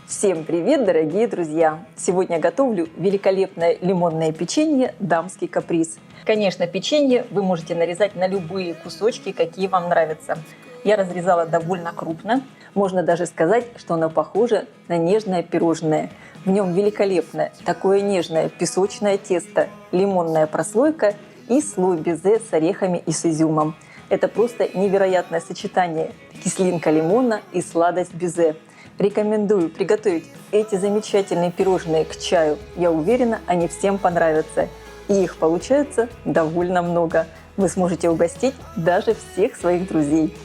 Всем привет, дорогие друзья! Сегодня готовлю великолепное лимонное печенье «Дамский каприз». Конечно, печенье вы можете нарезать на любые кусочки, какие вам нравятся. Я разрезала довольно крупно. Можно даже сказать, что оно похоже на нежное пирожное. В нем великолепное, такое нежное песочное тесто, лимонная прослойка и слой безе с орехами и с изюмом. Это просто невероятное сочетание – кислинка лимона и сладость безе. Рекомендую приготовить эти замечательные пирожные к чаю. Я уверена, они всем понравятся. И их получается довольно много. Вы сможете угостить даже всех своих друзей.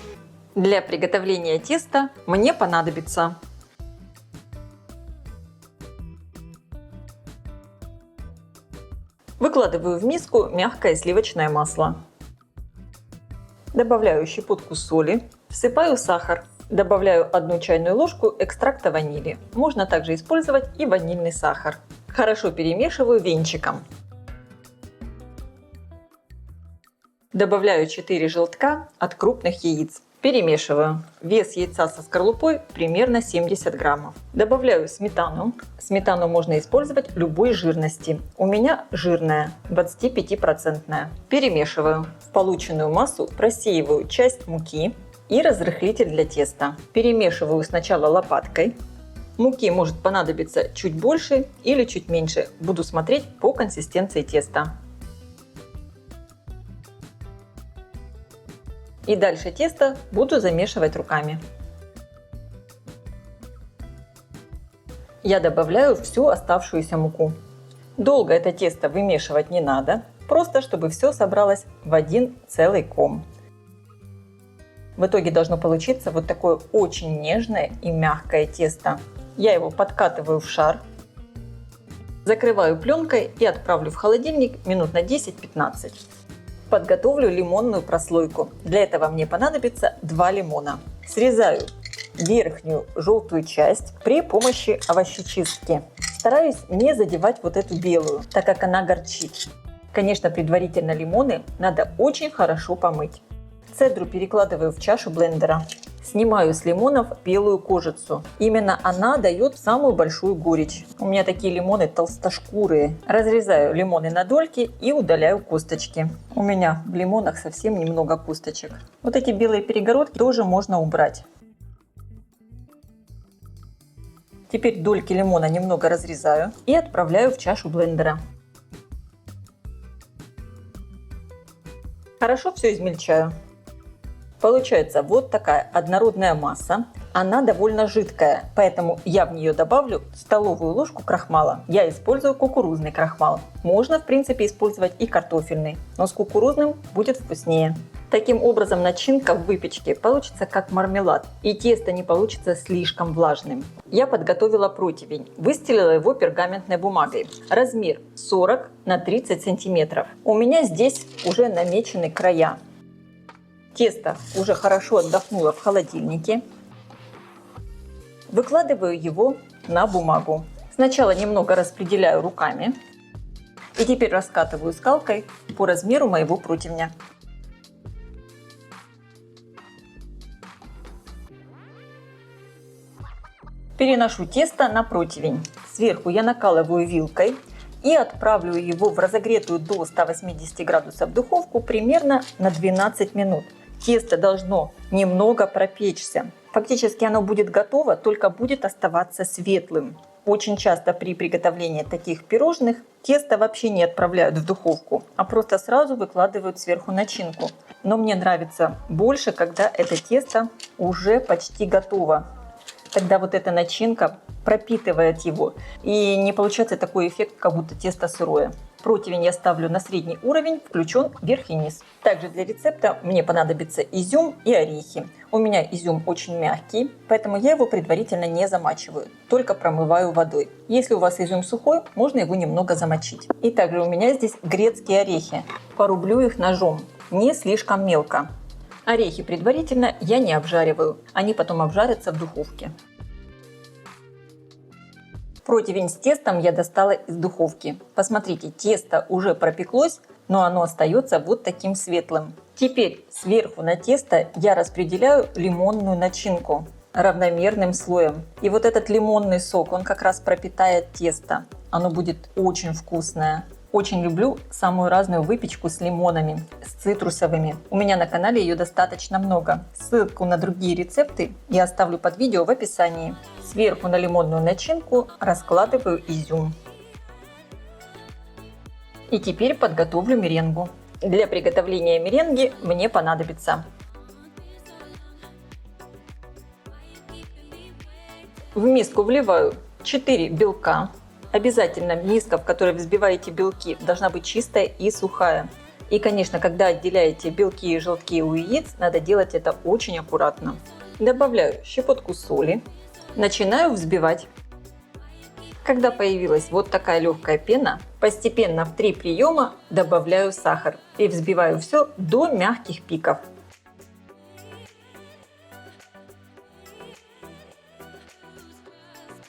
Для приготовления теста мне понадобится выкладываю в миску мягкое сливочное масло. Добавляю щепотку соли, всыпаю сахар. Добавляю 1 чайную ложку экстракта ванили. Можно также использовать и ванильный сахар. Хорошо перемешиваю венчиком. Добавляю 4 желтка от крупных яиц. Перемешиваю. Вес яйца со скорлупой примерно 70 граммов. Добавляю сметану. Сметану можно использовать любой жирности. У меня жирная, 25%. Перемешиваю. В полученную массу просеиваю часть муки и разрыхлитель для теста. Перемешиваю сначала лопаткой. Муки может понадобиться чуть больше или чуть меньше. Буду смотреть по консистенции теста. И дальше тесто буду замешивать руками. Я добавляю всю оставшуюся муку. Долго это тесто вымешивать не надо, просто чтобы все собралось в один целый ком. В итоге должно получиться вот такое очень нежное и мягкое тесто. Я его подкатываю в шар, закрываю пленкой и отправлю в холодильник минут на 10-15. Подготовлю лимонную прослойку. Для этого мне понадобится 2 лимона. Срезаю верхнюю желтую часть при помощи овощечистки. Стараюсь не задевать вот эту белую, так как она горчит. Конечно, предварительно лимоны надо очень хорошо помыть. Цедру перекладываю в чашу блендера. Снимаю с лимонов белую кожицу. Именно она дает самую большую горечь. У меня такие лимоны толстошкурые. Разрезаю лимоны на дольки и удаляю косточки. У меня в лимонах совсем немного косточек. Вот эти белые перегородки тоже можно убрать. Теперь дольки лимона немного разрезаю и отправляю в чашу блендера. Хорошо все измельчаю. Получается вот такая однородная масса. Она довольно жидкая, поэтому я в нее добавлю столовую ложку крахмала. Я использую кукурузный крахмал. Можно в принципе использовать и картофельный, но с кукурузным будет вкуснее. Таким образом начинка в выпечке получится как мармелад, и тесто не получится слишком влажным. Я подготовила противень, выстелила его пергаментной бумагой. Размер 40 на 30 сантиметров. У меня здесь уже намечены края. Тесто уже хорошо отдохнуло в холодильнике. Выкладываю его на бумагу. Сначала немного распределяю руками. И теперь раскатываю скалкой по размеру моего противня. Переношу тесто на противень. Сверху я накалываю вилкой и отправлю его в разогретую до 180 градусов духовку примерно на 12 минут. Тесто должно немного пропечься. Фактически оно будет готово, только будет оставаться светлым. Очень часто при приготовлении таких пирожных тесто вообще не отправляют в духовку, а просто сразу выкладывают сверху начинку. Но мне нравится больше, когда это тесто уже почти готово. Тогда вот эта начинка пропитывает его, и не получается такой эффект, как будто тесто сырое. Противень я ставлю на средний уровень, включен вверх и низ. Также для рецепта мне понадобится изюм и орехи. У меня изюм очень мягкий, поэтому я его предварительно не замачиваю, только промываю водой. Если у вас изюм сухой, можно его немного замочить. И также у меня здесь грецкие орехи. Порублю их ножом, не слишком мелко. Орехи предварительно я не обжариваю, они потом обжарятся в духовке. Противень с тестом я достала из духовки. Посмотрите, тесто уже пропеклось, но оно остается вот таким светлым. Теперь сверху на тесто я распределяю лимонную начинку. равномерным слоем. И вот этот лимонный сок, он как раз пропитает тесто. Оно будет очень вкусное. Очень люблю самую разную выпечку с лимонами, с цитрусовыми. У меня на канале ее достаточно много. Ссылку на другие рецепты я оставлю под видео в описании. Сверху на лимонную начинку раскладываю изюм. И теперь подготовлю меренгу. Для приготовления меренги мне понадобится в миску вливаю 4 белка. Обязательно миска, в которой взбиваете белки, должна быть чистая и сухая. И, конечно, когда отделяете белки и желтки у яиц, надо делать это очень аккуратно. Добавляю щепотку соли. Начинаю взбивать. Когда появилась вот такая легкая пена, постепенно в 3 приема добавляю сахар и взбиваю все до мягких пиков.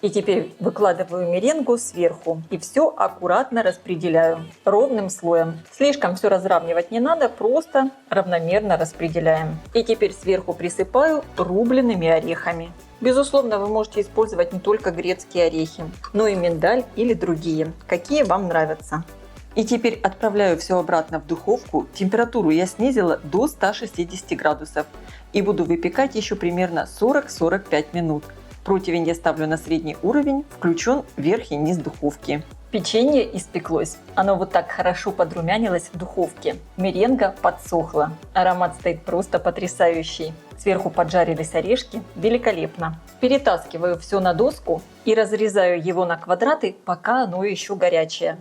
И теперь выкладываю меренгу сверху и все аккуратно распределяю ровным слоем. Слишком все разравнивать не надо, просто равномерно распределяем. И теперь сверху присыпаю рубленными орехами. Безусловно, вы можете использовать не только грецкие орехи, но и миндаль или другие, какие вам нравятся. И теперь отправляю все обратно в духовку. Температуру я снизила до 160 градусов и буду выпекать еще примерно 40-45 минут. Противень я ставлю на средний уровень, включен верх и низ духовки. Печенье испеклось. Оно вот так хорошо подрумянилось в духовке. Меренга подсохла. Аромат стоит просто потрясающий. Сверху поджарились орешки. Великолепно. Перетаскиваю все на доску и разрезаю его на квадраты, пока оно еще горячее.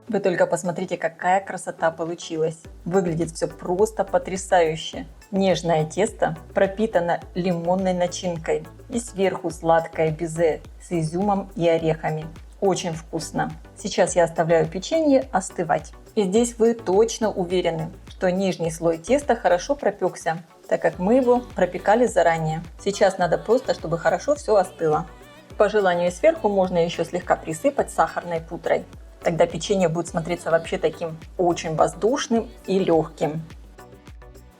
Вы только посмотрите, какая красота получилась. Выглядит все просто потрясающе. Нежное тесто пропитано лимонной начинкой. И сверху сладкое безе с изюмом и орехами. Очень вкусно. Сейчас я оставляю печенье остывать. И здесь вы точно уверены, что нижний слой теста хорошо пропекся, так как мы его пропекали заранее. Сейчас надо просто, чтобы хорошо все остыло. По желанию сверху можно еще слегка присыпать сахарной пудрой. Тогда печенье будет смотреться вообще таким очень воздушным и легким.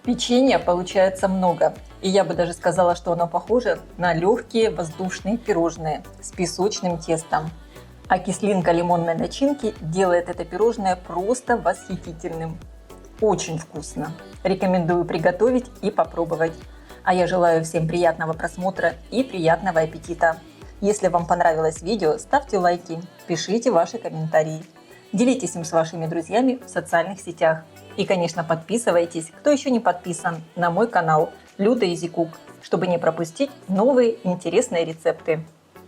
Печенья получается много. И я бы даже сказала, что оно похоже на легкие воздушные пирожные с песочным тестом. А кислинка лимонной начинки делает это пирожное просто восхитительным. Очень вкусно. Рекомендую приготовить и попробовать. А я желаю всем приятного просмотра и приятного аппетита. Если вам понравилось видео, ставьте лайки, пишите ваши комментарии. Делитесь им с вашими друзьями в социальных сетях. И, конечно, подписывайтесь, кто еще не подписан, на мой канал Люда Easy Cook, чтобы не пропустить новые интересные рецепты.